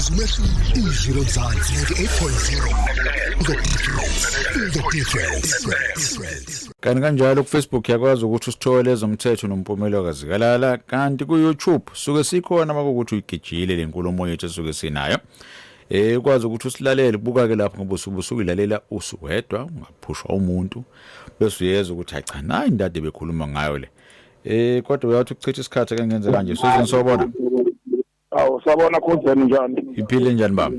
Izilo Mzansi 98.0 the details. Kanjalo ku Facebook yakwazi ukuthi usithole ezomthetho nompumelo kazikalala kanti ku YouTube suke sikhona makuthi uyigijile lenkulumo yethu suke sinayo ukwazi ukuthi usilalele buka ke lapho ngoba usukilalela usuwedwa ungaphushwa umuntu bese uyeza ukuthi cha nayi indade bekhuluma ngayo le kodwa uyathi ukuchitha isikhathi ake ngenze kanje sizwe sobona awu sabona khuzeni njani iphile njani baba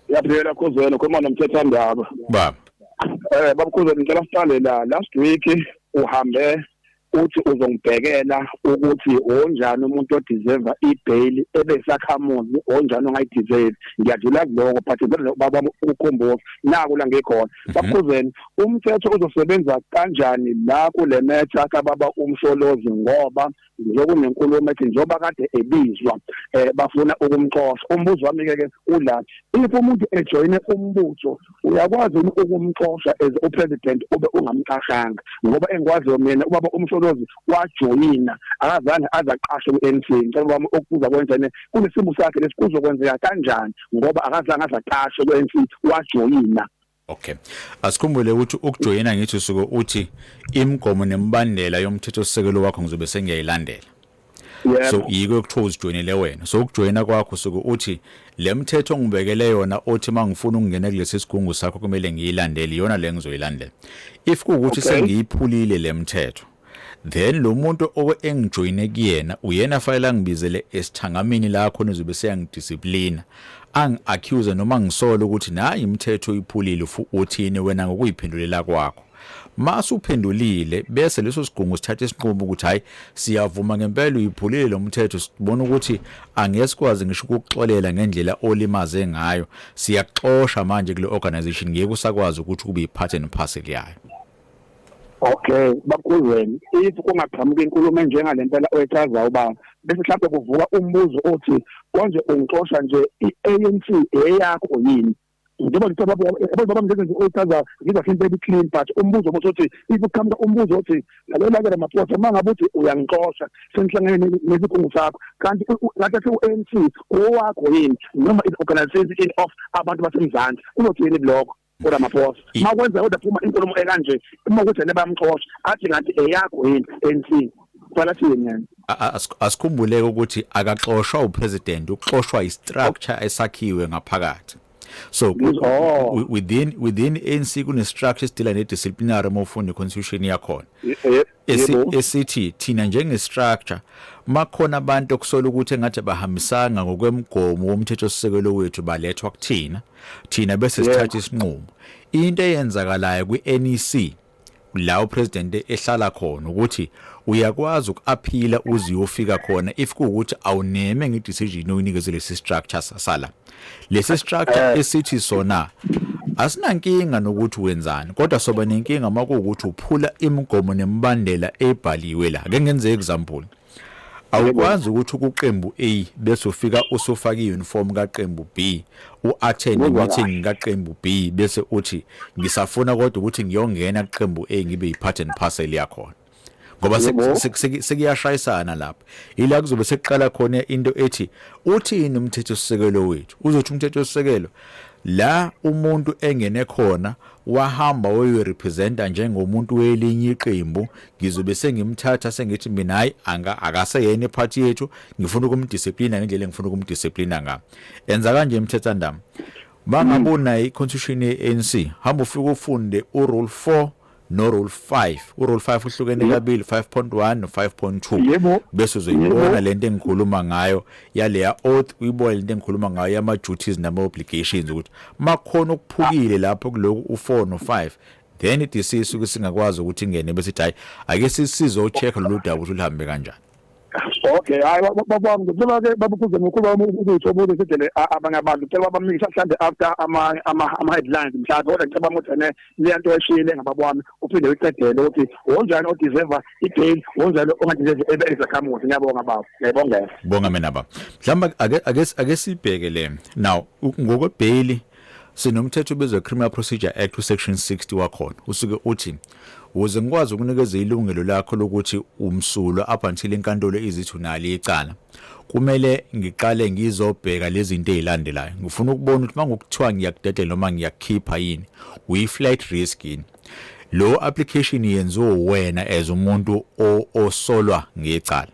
yaphela khuzeni khoma nomthethwandaba baba baba khuzeni ngicela siqale la last week uhambe uthi uzongibhekela ukuthi onjani umuntu odeserve ibail ebesakhamuzi onjani ongayideserve ngiyadlula kuloko but baba ukukhomboza naku la ngikhona bakhuzeni umthetho uzosebenza kanjani la kule matter kababa umsholozi ngoba njengokunenkulumo ethi njoba kade ebizwa bafuna ukumxosha umbuzo wami ke ula if umuntu ejoyine umbutho uyakwazi ukumxosha as upresident ube ungamqashanga ngoba engikwazi mina ubaba umsholozi wajoyina akazange azaqashwe ku-NC ngicela bami okubuza kwenjene kunesimo sakhe lesikuzokwenzeka kanjani ngoba akazange azaqashwe ku-NC wajoyina. Okay. Asikhumbule ukuthi ukujoyina ngithi usuke uthi imigomo nemibandela yomthetho sisekelo wakho ngizobe sengiyayilandela. So yiko ukuthoza ujoyinele wena. So ukujoyina kwakho usuke uthi lemthetho ngibekele yona othi mangifuna ukungena kulesi sigungu sakho kumele ngiyilandele yona le ngizoyilandela. If kuukuthi sengiyiphulile lemthetho then lo muntu engijoyine kuyena uyena fanele ngibizele esithangamini lakho nizobe seyangidisciplina accuse noma ngisola ukuthi nayi imithetho iphulile uthini wena ngokuyiphendulela kwakho mase uphendulile bese leso sigungu sithatha isinqumo ukuthi hayi siyavuma ngempela uyiphulile lo mthetho sibona ukuthi angesikwazi ngisho ukuxolela ngendlela olimaze ngayo siyaxoxa manje kule organization ngeke usakwazi ukuthi kube yipart and parcel yayo. Okay bakhuzeni if kungaqhamuka inkulumo njengalempela oyichaza uba bese mhlawumbe kuvuka umbuzo othi konje ungixosha nje iANC eyakho yini njengoba ngicela baba mndenze oyichaza ngiza simpela clean but umbuzo othi if kuqhamuka umbuzo othi lalela ke amaphutha mangabe uthi uyangixosha senhlangene nesikhungu sakho kanti ngathi uANC owakho yini noma i-organization of abantu basemzansi uzothini blog kodwa maphosa makwenza kodwa phuma inkulumo ekanje uma ukuthi ene bamxosha athi ngathi eyakho yini ANC kwala thini yani asikhumbuleke ukuthi akaxoshwa upresident uxoshwa istructure esakhiwe ngaphakathi. So within ANC kune structure stila ne disciplinary mofunda constitution yakhona esithi thina njenge structure makhona abantu okusola ukuthi engathi bahambisanga ngokwemgomo womthetho sisekelo wethu balethwa kuthina bese sithatha isinqumo into eyenzakalayo kwiNEC la upresident ehlala khona ukuthi uyakwazi ukuaphila uze uyofika khona if kuukuthi awuneme ngedecision oyinikezele lesi structure sasala lesi structure esithi sona asinankinga nokuthi wenzani kodwa soba nenkinga makuukuthi uphula imigomo nemibandela ebhaliwe la ake ngenze example awukwazi ukuthi kuqembu A bese ufika usufaka iuniform kaQembu B uattend meeting kaQembu B bese uthi ngisafuna kodwa ukuthi ngiyongena kuqembu A ngibe yipart and parcel yakho ngoba sekuyashayisana lapha ila kuzobe seqala khona into ethi uthini umthetho sisekelo wethu uzothi umthetho sisekelo la umuntu engene khona wahamba wayorepresenta njengomuntu welinye iqembu ngizobe sengimthatha sengithi mina hayi akaseyena iphathi yethu ngifuna ukumdisciplina ngendlela engifuna ukumdisciplina ngayo enza kanje umthethwandaba bangabona iconstitution yeANC hamba ufike ufunde urule 4 no rule 5 urule 5 uhlukene kabili 5.1 no 5.2 bese uzoyibona lento engikhuluma ngayo yale oath uyibona lento engikhuluma ngayo ama duties nama obligations ukuthi makhona okuphukile lapho kuloku u4 no 5 then iDC suke singakwazi ukuthi ingene bese hayi ake sisizo check lo daba ukuthi uhambe kanjani. Okay hayi baba ngicela ke babukuze ngokuba uzothoboza sedele abanye abantu cela bamnikisa mhlambe after ama headlines mhlawumbe kodwa ngicela bamuthene lento eshile ngababami uphinde uqedele ukuthi onjani odeserve ibail onjani ongadeserve ezakhamuzi ngiyabonga baba ngiyabonga bonga mina baba mhlawumbe ake sibheke le now ngokwebail sinomthetho bezwe Criminal Procedure Act section 60 wakhona usuke uthi ukuze ngikwazi ukunikeza ilungelo lakho lokuthi umsulwa up until inkantolo izithi unali icala kumele ngiqale ngizobheka lezi zinto ezilandelayo ngifuna ukubona ukuthi mangokuthiwa ngiyakudedela noma ngiyakhipha yini uyi-flight risk yini lo application yenziwe wena as umuntu osolwa ngecala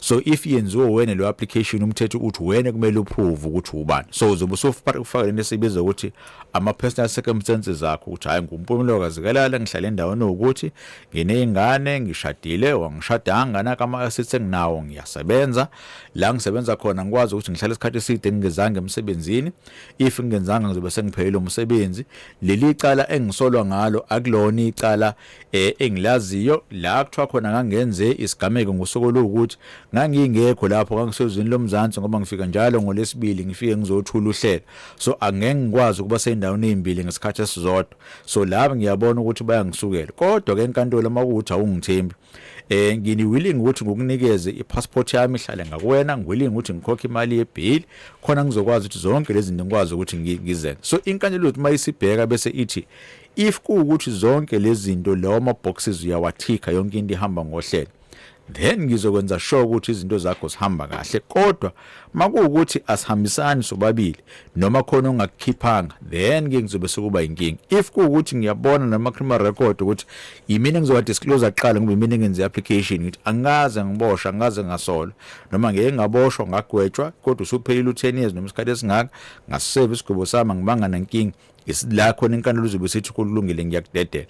so if yenziwe wena lo application umthetho uthi wena kumele uprove ukuthi ubani so uzobe usufaka lento esibiza ukuthi ama personal circumstances zakho ukuthi hayi ngumpumelo kazikalala ngihlala endaweni ukuthi nginezingane ngishadile wangishadanga nakama assets enginawo ngiyasebenza la ngisebenza khona ngikwazi ukuthi ngihlala isikhathi eside ngingezange emsebenzini if ngingenzanga ngizobe sengiphelele umsebenzi leli icala engisolwa ngalo akulona icala engilaziyo la kuthiwa khona ngangenze isigameko ngosuku lokuthi ngangingekho lapho ngangisezweni lomzansi ngoba ngifika njalo ngolesibili ngifike ngizothula uhlelo so angeke ngikwazi ukuba sendaweni ezimbili ngesikhathi esizodwa so lapho ngiyabona ukuthi bayangisukela kodwa ke enkantolo makuthi awungithembi ngini willing ukuthi ngokunikeze ipassport yami ihlale ngakuwena ngwilling ukuthi ngikhokhe imali yebill khona ngizokwazi ukuthi zonke lezi zinto ngikwazi ukuthi ngizenze so inkantolo uthi mayisibheka bese ithi if kuukuthi zonke lezi zinto lawo ama boxes uyawathika yonke into ihamba ngohlelo then ngizokwenza sure ukuthi izinto zakho zihamba kahle kodwa makuukuthi asihambisani sobabili noma khona ongakukhiphanga then ngizobe sekuba inkingi if kuukuthi ngiyabona nama criminal record ukuthi yimina ngizoba disclose aqala ngoba yimina ngenze application ukuthi angaze ngiboshwa angaze ngasola noma ngeke ngaboshwa ngagwetshwa kodwa usuphelile u10 years noma isikhathi esingaka ngaseve isigwebo sami ngibanga nankingi isila khona inkantolo izobe sithi kulungile ngiyakudedela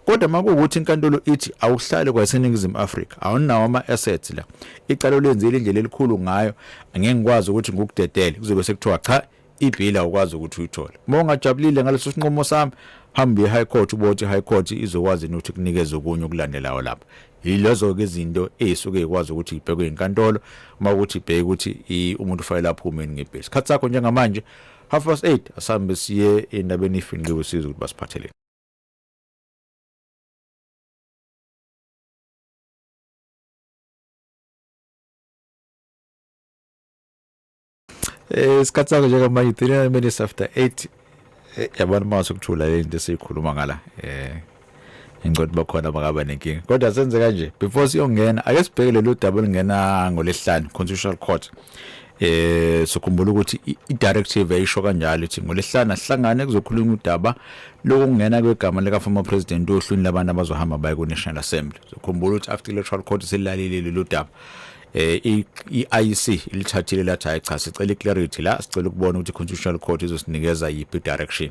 kodwa makuukuthi inkantolo ithi awuhlale kwaseningizimu Afrika awunawo ama assets la icala lenzile indlela elikhulu ngayo angeke ngikwazi ukuthi ngikudedele kuzobe sekuthiwa cha ibill awukwazi ukuthi uyithole uma ungajabulile ngaleso sinqumo sami hamba e-high court ubothi high court izokwazi ukuthi kunikeze okunye okulandelayo lapha yilezo ke izinto ezisuke ikwazi ukuthi ibhekwe inkantolo makuthi ibheke ukuthi umuntu ufayela aphumeni ngebill isikhathi sakho njengamanje 8:30 asambe siye endabeni ifinqiwe sizo ukuthi basiphathele isikhathi sakho njengamanje 3 minutes after 8 yabona mase ukuthula le into esikhuluma ngala ingcodi bakhona bangaba nenkinga kodwa senze kanje before siyongena ake sibhekele lo double ngena ngolesihlanu constitutional court sokhumbula ukuthi i-directive ayisho kanjalo ithi ngolesihlanu sihlangane kuzokhulunywa udaba lokungena kwegama lika former president ohlwini labantu abazohamba baye ku National Assembly sokhumbula ukuthi after electoral court selilalile lo daba i-IEC ilithathile lathi hayi cha sicela clarity la sicela ukubona ukuthi constitutional court izosinikeza yipi direction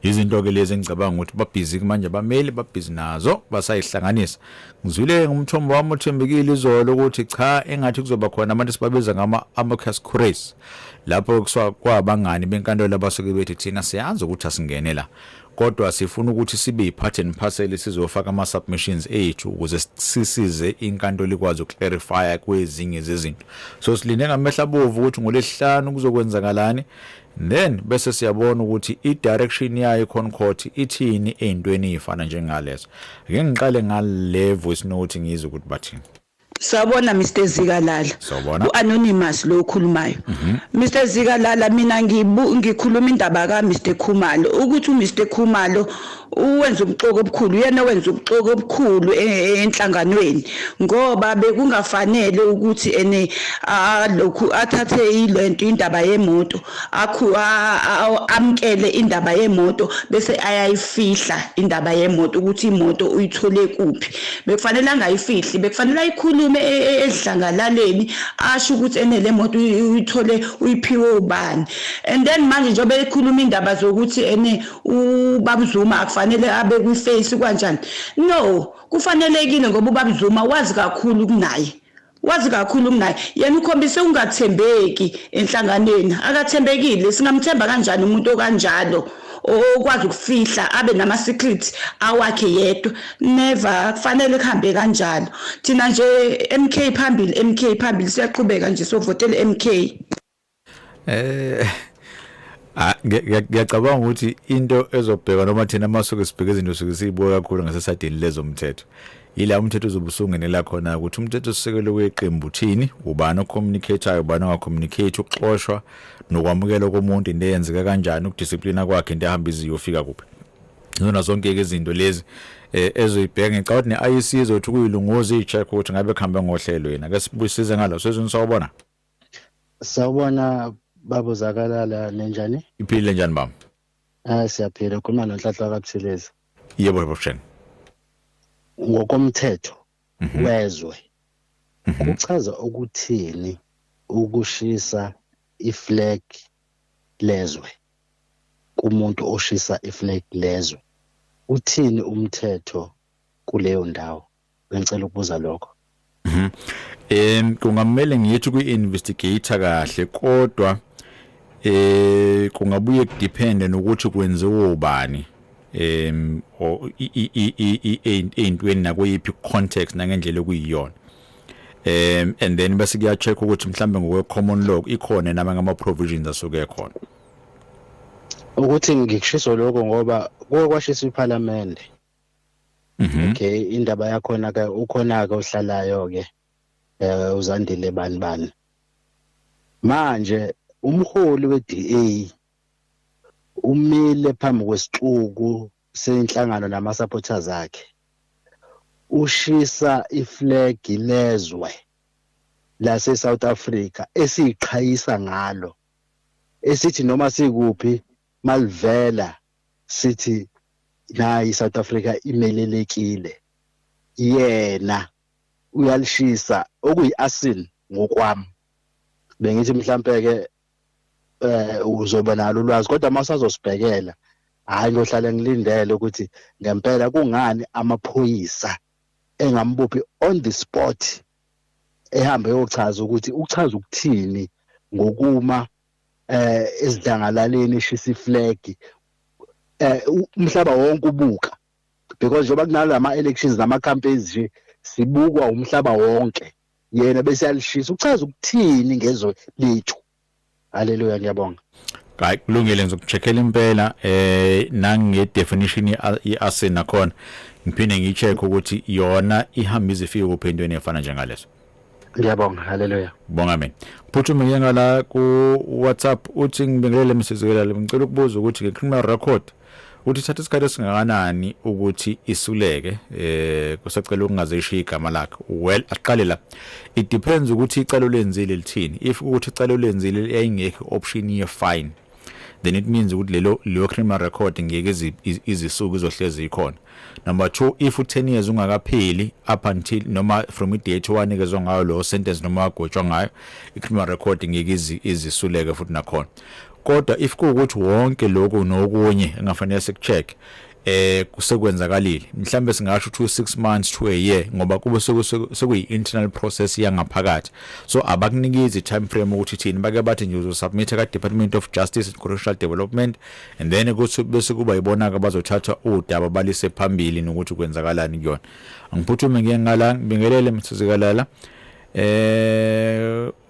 izinto ke lezi engicabanga ukuthi babhizi manje bameli babhizi nazo basayihlanganisa ngizwile ngumthombo wami othembekile izolo ukuthi cha engathi kuzoba khona abantu sibabiza ngama amicus curiae lapho kuswa kwabangani benkantolo abasuke bethi thina siyazi ukuthi asingene la kodwa sifuna ukuthi sibe i-part and parcel sizofaka ama submissions ethu ukuze sisize inkantolo ikwazi ukclarify kwezinye zezinto so silinde ngamehla bovu ukuthi ngolesihlanu kuzokwenzakalani then bese siyabona ukuthi i-direction yayo court ithini ezintweni ezifana njengalezo ake ngiqale ngale voice note ngizwe ukuthi bathini Sawubona Mr Zikalala u-anonymous lo okhulumayo Mr Zikalala mina ngikhuluma indaba ka Mr Khumalo ukuthi uMr Khumalo uwenza ubuxoko obukhulu yena wenza ubuxoko obukhulu enhlanganweni ngoba bekungafanele ukuthi lokhu athathe ilento indaba yemoto amkele indaba yemoto bese ayayifihla indaba yemoto ukuthi imoto uyithole kuphi bekufanele angayifihli bekufanele ayikhulume edlangalaleni asho ukuthi le moto uyithole uyiphiwe ubani and then manje njobe ekhuluma indaba zokuthi uBaba Zuma kufanele abe kwiface kanjani no kufanelekile ngoba uBaba Zuma wazi kakhulu kunaye yena ukhombise ungathembeki enhlanganweni akathembekile singamthemba kanjani umuntu okanjalo okwazi ukufihla abe nama secrets awakhe yedwa never kufanele kuhambe kanjalo thina nje MK phambili siyaqhubeka nje sovotela MK ngiyacabanga ukuthi into ezobheka noma thina masuke sibheke izinto suke sizibuka kakhulu ngasesadini lezomthetho yila umthetho uzobusungenela khona ukuthi umthetho sisekelo weqembu uthini ubani ocommunicateayo ubani ongacommunicate ukuxoshwa nokwamukela komuntu into eyenzeka kanjani ukudiscipline kwakhe into ehamba iziyofika kuphi Zona zonke izinto lezi ezoyibheka ngicabanga ne-IEC izothi kuyilunguza i-check ukuthi ngabe kuhambe ngohlelo yena ke sibuyisize ngalo sezweni sawubona sawubona babo Zakalala nenjani iphile njani baba siyaphila ukhuluma noNhlanhla kaButhelezi yebo bafsheni ngokomthetho wezwe kuchaza ukuthini ukushisa iflag lezwe kumuntu oshisa iflag lezwe uthini umthetho kuleyo ndawo ngicela ukubuza lokho kungamele ngiyithi kwi-investigator kahle kodwa kungabuye kudepende nokuthi kwenziwe ubani eyintweni nakuyiphi context nangendlela okuyiyona and then bese kuya check ukuthi mhlambe ngokwe common law ikhona nama ngama provisions asuke khona ukuthi ngikushiso lokho ngoba kwashisa iParliament okay indaba yakhona ke ukhona ke ohlalayo ke uZandile bani manje umholi weDA umile phambi kwesixuku senhlangano nama supporters akhe ushisa iflag lezwe lase South Africa esiqhayisa ngalo esithi noma sikuphi malivela sithi nayi South Africa imelelekile yena uyalishisa okuyiasin ngokwami bengithi mhlambe ke uzoba nalo ulwazi kodwa masazosibhekela hayi ngohlala ngilindele ukuthi ngempela kungani amaphoyisa engambophi on the spot ehambe yochaza ukuthi uchaza ukuthini ngokuma ezidlangalaleni eshisa iflag umhlaba wonke ubuka because njengoba kunalama elections nama campaigns nje sibukwa umhlaba wonke yena bese yalishisa uchaza ukuthini ngezwe lethu haleluya ngiyabonga hayi kulungile ngizokucheckela impela nange definition iase nakhona ngiphinde ngicheck ukuthi yona ihamba izifike kuphendweni efana njengaleso ngiyabonga haleluya bonga mina phuthume ngala ku WhatsApp uthi ngibingelele msizekela ngicela ukubuza ukuthi ngecriminal record uthi thatha isikhathi esingakanani ukuthi isuleke kusacela ukungazishiya igama lakhe well aqale la it depends ukuthi icalo lenzile lithini if ukuthi icalo lenzile ayingekho option ye fine then it means ukuthi lelo criminal record ngeke izisuku izohlezi ikhona number 2 if 10 years ungakapheli up until noma from date wanikezwe ngayo lo sentence noma wagotshwa ngayo icriminal record ngeke izisuleke futhi nakhona kodwa if kuukuthi wonke lokho nokunye engafanele sikucheck kusekwenzakalile mhlambe singasho 6 months to a year ngoba kube sekuyi internal process yangaphakathi so abakunikeza time frame ukuthi thini bake bathi nje uzosubmit ka Department of Justice and Correctional Development and then kuthi bese kuba yibona ka bazothatha udaba balise phambili nokuthi kwenzakalani kuyona angiphuthume ngiyengala ngibingelele mthizikalala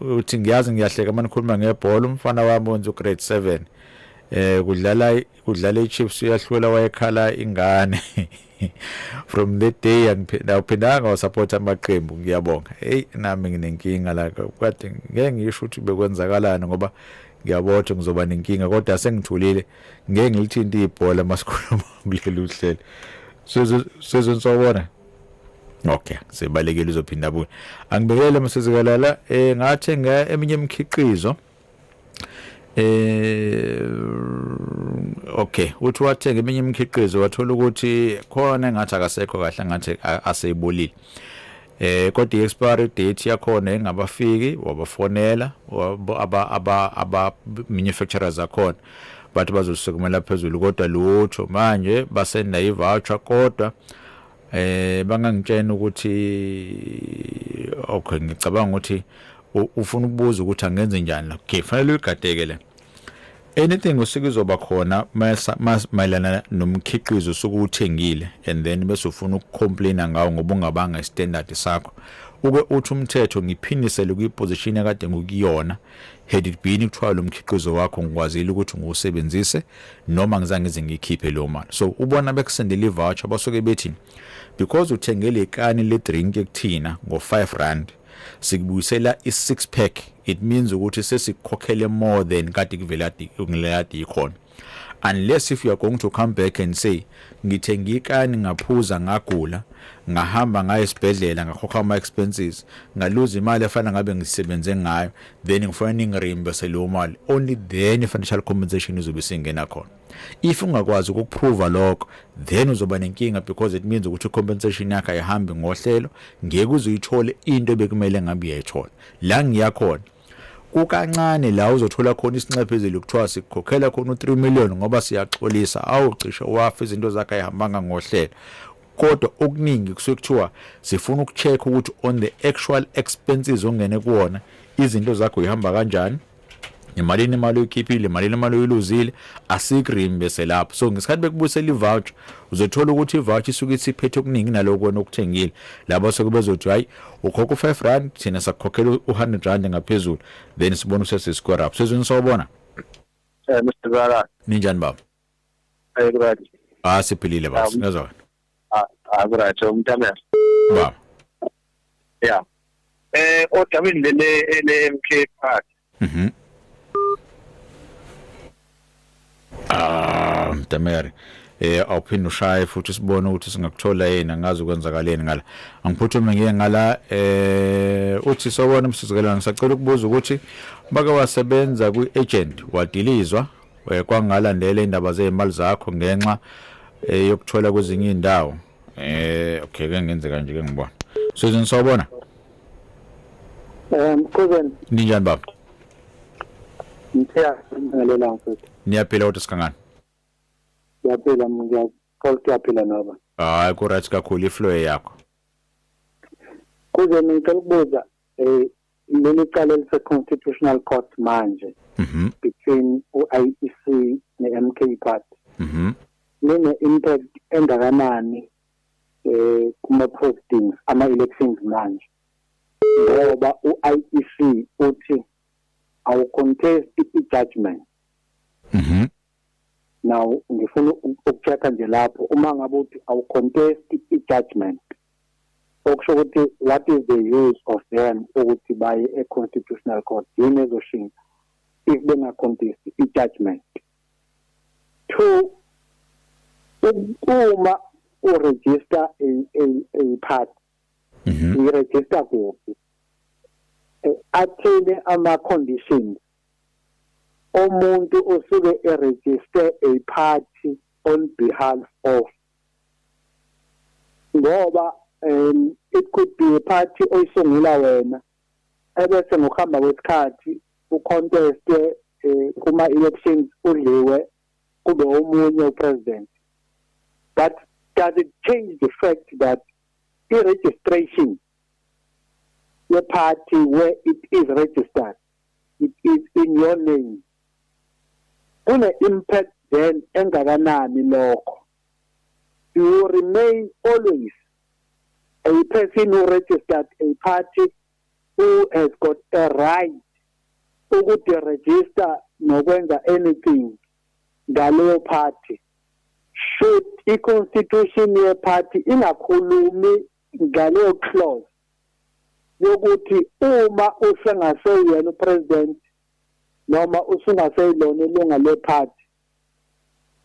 uthi ngiyazi ngiyahleka manje khuluma ngebhola umfana wami wenza grade 7 kudlala iChiefs uyahlula wayekhala ingane from that day ngiphendanga support amaqembu ngiyabonga hey nami nginenkinga la kade ngeke ngisho ukuthi bekwenzakalana ngoba ngiyabotha ngizoba nenkinga kodwa sengithulile ngeke ngilithinta ibhola masikhuluma kuleli uhlelo sezonsawona okay sebalekile uzophinda buye angibekele masizikalala ngathenga eminye imikhiqizo okay uthi wathenga eminye imikhiqizo wathola ukuthi khona engathi akasekho kahle ngathi aseyibolile kodwa i-expiry date yakhona engabafiki wabafonela aba manufacturers akhona bathi bazosukumela phezulu kodwa lutho manje basenda i-voucher kodwa bangangitshena ukuthi okay ngicabanga ukuthi ufuna ukubuza ukuthi angenze njani la okay fanele uyigadekele anything usikuzoba khona mayelana nomkhiqizo sokuthengile and then bese ufuna ukucomplaina ngawo ngoba ungabanga standard sakho uke uthi umthetho ngiphinisele kuyiposition ekade ngokuyona had it been ukuthiwa lo mkhiqizo wakho ngikwazile ukuthi ngiwusebenzise noma ngizange ngikhiphe lo mali so ubona bekusendela i-voucher basuke bethi because uthengele ikani le drink ekuthina ngo5 sikubuyisela i6 pack it means ukuthi sesikhokhele more than kade kuvela ngiladi ikhona unless if you are going to come back and say ngithenga ikani ngaphuza ngagula ngahamba ngaye esibhedlela ngakhokha ama expenses ngaluza imali efana ngabe ngisebenze ngayo then ngifuna ngireimburse leyo mali only then financial compensation izobe singena khona. If ungakwazi ukuprove lokho then uzoba nenkinga because it means ukuthi compensation yakhe ayihambi ngohlelo ngeke uzoyithole into bekumele ngabe uyayithola la ngiyakhona kukancane la uzothola khona isincephezelo ukuthiwa sikukhokhela khona u3 million ngoba siyaxolisa awucishe wafa izinto zakhe ayihambanga ngohlelo kodwa okuningi kusekuthiwa sifuna ukucheck ukuthi on the actual expenses ongene kuona izinto zakho ihamba kanjani imali oyikhiphile imali oyiluzile asikurimbese lapho. So ngesikhathi bekubusela ivoucher uzothola ukuthi ivoucher isuke isiphethe okuningi naloko wena okuthengile labo sekubezothi hayi ukhokha u5 thina sakukhokhela u100 ngaphezulu then sibona usesiscore up. Sizweni sawubona Mr. Zara ninjani baba? Right. Siphilile baba ngezona. Right umntamela Baba. Yeah. Odabini le MK part. Mtameri awuphinde ushaye futhi sibone ukuthi singakuthola yena ngazi ukwenzakaleni ngala angiphuthume ngiye ngala uthi sobona umsizikelana ngisacela ukubuza ukuthi bake wasebenza kwi-agent wadilizwa kwangalandela indaba zezimali zakho ngenxa yokuthola kwezinye indawo okay ke ngenzeka nje ke ngibona sizweni sawubona Kuzen ninjani baba? Ngiyaphila mfethu. Niyaphila ukuthi sikangani? Ngiyaphila ngiyaphila naba. Hayi ku right kakhulu iflow yakho. Kuze ngicela ukubuza leli cala lise constitutional court manje between uIEC neMK party. Line impact engakanani kuma postings ama elections manje. Ngoba uIEC uthi awu contest i-judgment. Now ngifuna ukuchecka nje lapho uma ngabe uthi awu contest i-judgment okusho ukuthi what is the use of them ukuthi baye e-constitutional court yini ezoshintsha if benga contest i-judgment. 2 uma uregister a party uregister kuphi athele ama conditions umuntu osuke eregister a party on behalf of ngoba it could be a party oyisungula wena ebese ngokuhamba kwesikhathi ucontest kuma elections udliwe kube omunye upresident. But does it change the fact that the registration the party where it is registered it is in your name kune impact then engakanani lokho? You remain always a person who registered a party who has got a right ukuthi register nokwenza anything ngaleyo party. Should i-constitution ye party ingakhulumi ngaleyo clause yokuthi uma usengaseyena upresident noma usungaseyilona ilunga le party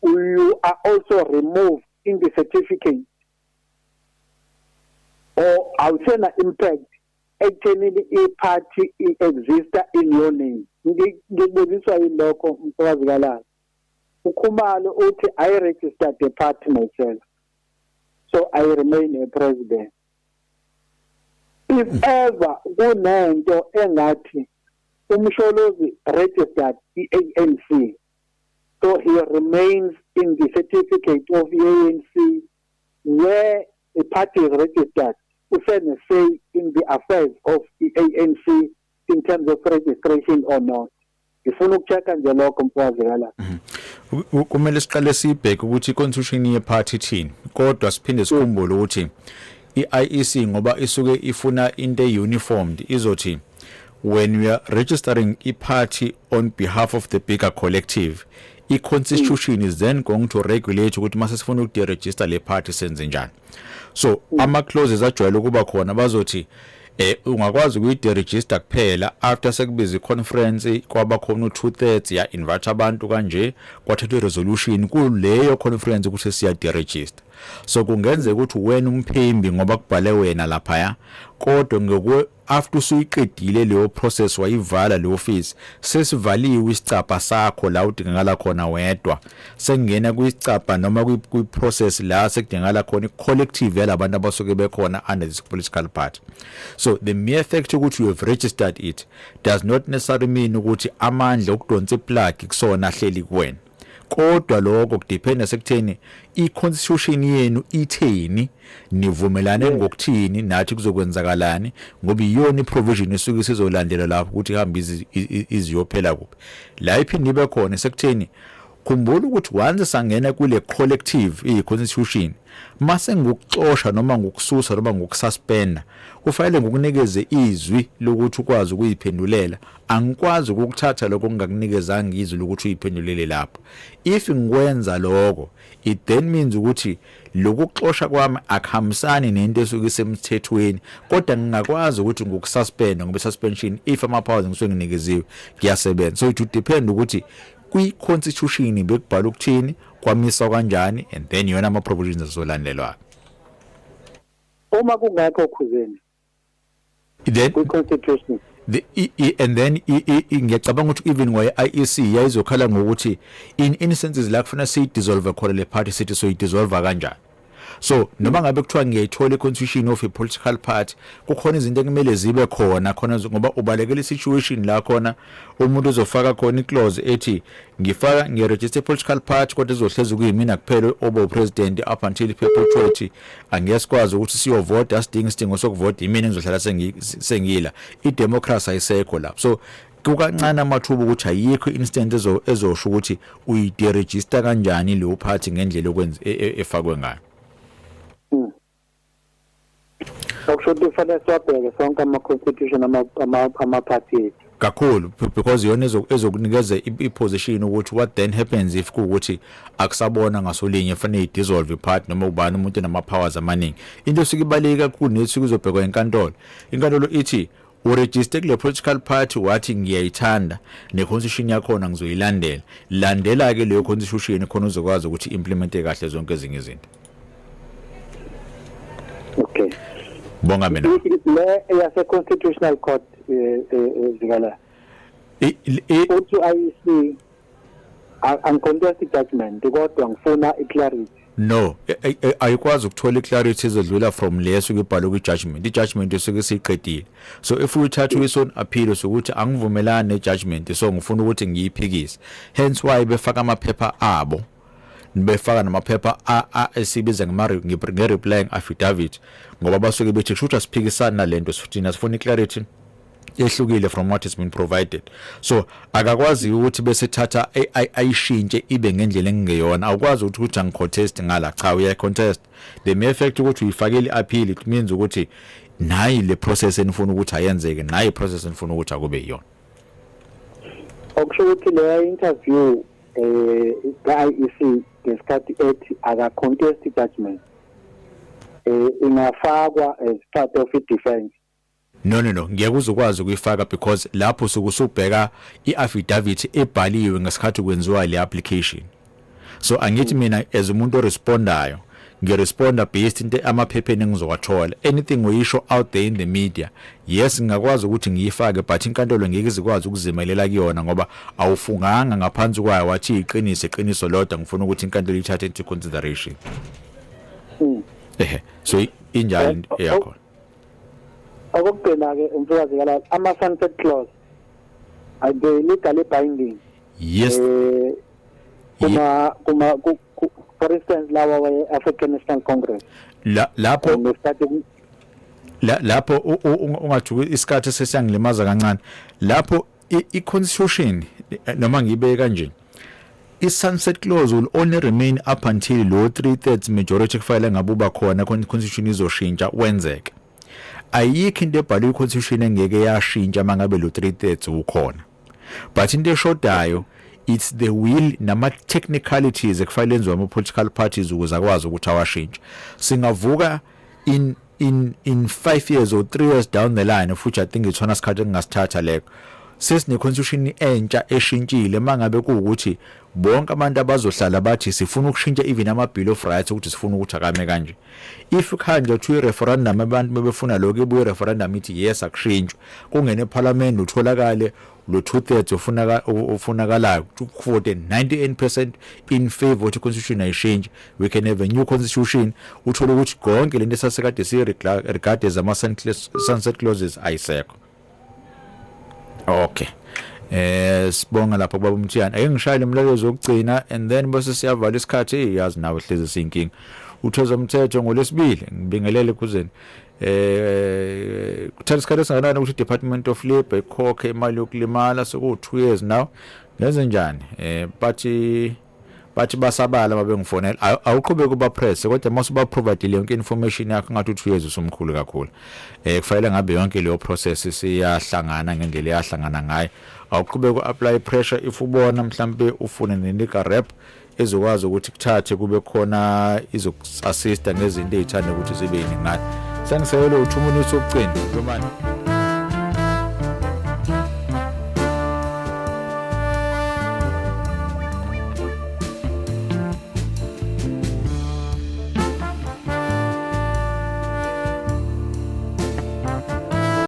you are also removed in the certificate or awusena impact ekuthenini i-party exists in your name. Ngibuziswa yilokho mfakazi kalala. Ukhumalo uthi I registered the party myself so I remain a president. If ever kunento engathi umsholozi registered ANC so he remains in the certificate of the ANC where the party is registered usene say in the affairs of the ANC in terms of registration or not. Ifuna ukuchecka nje lokho mfakazi kala. Kumele siqale sibheke ukuthi i-constitution ye-party thini kodwa siphinde sikhumbule ukuthi i-IEC ngoba isuke ifuna into uniformed izothi when we are registering i-party on behalf of the bigger collective i-constitution is then going to regulate ukuthi mase sifuna ukuderegister le party senze njani. So ama clauses ajwayele ukuba khona bazothi ungakwazi ukuyideregister kuphela after sekubiza iconference kwaba khona u2/3 ya invite abantu kanje kwathathwe resolution kuleyo conference ukuthi siya deregister. So kungenzeka ukuthi wena umphembi ngoba kubhale wena lapha ya kodwa ngekwe after usuyiqedile leyo process wayivala le office sesivaliwe isicapha sakho la udingakala khona wedwa sengena kuyisicapha noma kuyi process la sekudingakala khona collective yalabantu abasuke bekhona under this political party. So the mere fact ukuthi you have registered it does not necessarily mean ukuthi amandla okudonsa iplug kusona hleli kuwena. Kodwa lokho kudependa sekutheni iconstitution yenu itheni nivumelane ngokuthini nathi kuzokwenzakalani ngoba iyona iprovision esuke sizolandela lapho ukuthi ihamba iziyophela kuphi la iphinde ibe khona sekutheni khumbula ukuthi once sangena kule collective iconstitution mase ngokuxosha noma ngokususa noma ngokususpenda kufanele ngokunikeze izwi lokuthi ukwazi ukuyiphendulela angikwazi ukukuthatha lokho ngakunikezanga izwi lokuthi uyiphendulele lapho. If ngikwenza lokho it then means ukuthi lokuxosha kwami akuhambisani nento esuke isemthethweni kodwa ngingakwazi ukuthi ngokususpenda ngoba suspension if ama powers ngisuke nginikeziwe kuyasebenza. So it would depend ukuthi kwi-constitution bekubhala ukuthini kwamisa kanjani and then yona ama provisions azolandelwa. Uma kungakho khuzeni then kwi-constitution and then ngiyacabanga ukuthi even ngoye IEC yayizokhala ngokuthi in instances la kufanele si dissolve khona le party sithi so i-dissolve kanjani. So noma ngabe kuthiwa ngiyayithola i-constitution of a political party kukhona izinto ekumele zibe khona ngoba ubalekela i-situation la khona umuntu uzofaka khona i-clause ethi ngiregister political party kodwa izohlezi kuyimina kuphela obo president up until iphepha ethi angesikwazi ukuthi siyovota asidinga isidingo sokuvota imina engizohlala sengila i-democracy ayisekho lapho. So kukancane amathuba ukuthi ayikho instant ezosho ukuthi uyideregister kanjani leyo party ngendlela okwenza efakwe ngayo. Okushoti kufanele siwabheke sonke ama-constitution ama-party kakhulu because yona ezokunikeza i-position ukuthi what then happens if kuwukuthi akusabona ngasolinye efanele i-dissolve i-party noma ubani umuntu nama-powers amaningi. Into esuke ibaluleke kakhulu nethi kuzobhekwa inkantolo ithi uregister kule political party wathi ngiyayithanda ne-constitution yakhona ngizoyilandela landela ke leyo constitution khona uzokwazi ukuthi implemente kahle zonke ezinye izinto. Okay. Bonga mina. Le yase constitutional court zikala. Uthi IEC uncontested judgment kodwa ngifuna i-clarity. No, ayikwazi ukuthola i-clarity ezedlula from leso kubhalwa kwi-judgment. I-judgment esuke siqedile. So if uyithatha uyisona appeal sokuthi angivumelani ne-judgment so ngifuna ukuthi ngiyiphikise. Hence why befaka amaphepha abo. Befaka namaphepha esibiza nge-replying affidavit ngoba basuke bethi kusho asiphikisana nalento sifuna i-clarity ehlukile from what has been provided. So akakwazi ukuthi bese thatha ayishintshe ibe ngendlela engeyona. Awukwazi ukuthi angicontest ngala cha uya contest. The mere fact ukuthi uyifakele appeal it means ukuthi nayi le process enifuna ukuthi ayenzeke nayi process enifuna ukuthi akube yiyona. Okusho ukuthi le interview IEC ngesikhathi ethi aka-contest judgment ingafakwa as part of i-defense. No ngiyakuzwa ukwazi ukuyifaka because lapho sokusubheka i-affidavit ebhaliwe ngesikhathi kwenziwa le application. So angithi mina as umuntu orespondayo ngiresponda based into amaphepha engizowathola. Anything oyisho out there in the media yes ngakwazi ukuthi ngiyifake but inkantolo ngeke izikwazi ukuzimelela kuyona ngoba awufunganga ngaphansi kwayo wathi iqiniso lodwa ngifuna ukuthi inkantolo ithathe into consideration. So injalo yakho. Okugcina ke umfikazi kala ama sunset clause are they legally binding? Yes. Kuma for instance lawa we African National Congress lapho ungathi isikhathi sesiyangilimaza kancane lapho i-constitution noma ngibe kanje i-sunset clause will only remain up until lo 3/3 majority kufanele ngabuba khona constitution izoshintsha wenzeke. Ayikho into ebhalwe i-constitution engeke yashintsha mangabe lo 3/3 ukhona. But into eshodayo it's the will nama technicalities ekufanele enziwe ama political parties ukuze akwazi ukuthi awashintshe. Singavuka in in 5 years or 3 years down the line, of which I think it's on isikhathi engasithatha leko, sesine constitution entsha eshintshile mangabe kuukuthi bonke abantu abazohlala bathi sifuna ukushintsha even ama bill of rights ukuthi sifuna ukuthi akame kanje. If khanje to referendum abantu bebefuna lokho ibuye referendum ithi yes akushintshwe kungene parliament utholakale lo 2/3 ofunakalayo to vote 98% in favor of constitution ayishintshe, we can have a new constitution uthola ukuthi konke lento esasekade si regard as ama sunset clauses ayisekho. Okay. Sibonga lapha baba Mthiyana. Ake ngishayile umlayezo wokugcina and then bese siyavala isikhathi yazi nawe hleze sinking. Uthoza umthetho ngolesibili ngibingelele kuzeni. Kuthatha isikhathi esingakanani ukuthi Department of Labor ikhokhe imali yokulimala soku 2 years now. Ngenze njani? Bathi basabala babengifonela awuqhubeka kuba press kodwa mase provide yonke information yakho ngathi 2 years usumkhulu kakhulu. Kufanele ngabe yonke leyo process siyahlangana ngendlela yahlangana ngayo. Awuqhubeka uapply pressure if ubona mhlambe ufune nenika rep ezokwazi ukuthi kuthathe kube khona izokuassista ngezinto ezithanda ukuthi zibe yini ngani. Sangisayelo 2 minutes okugcina manje.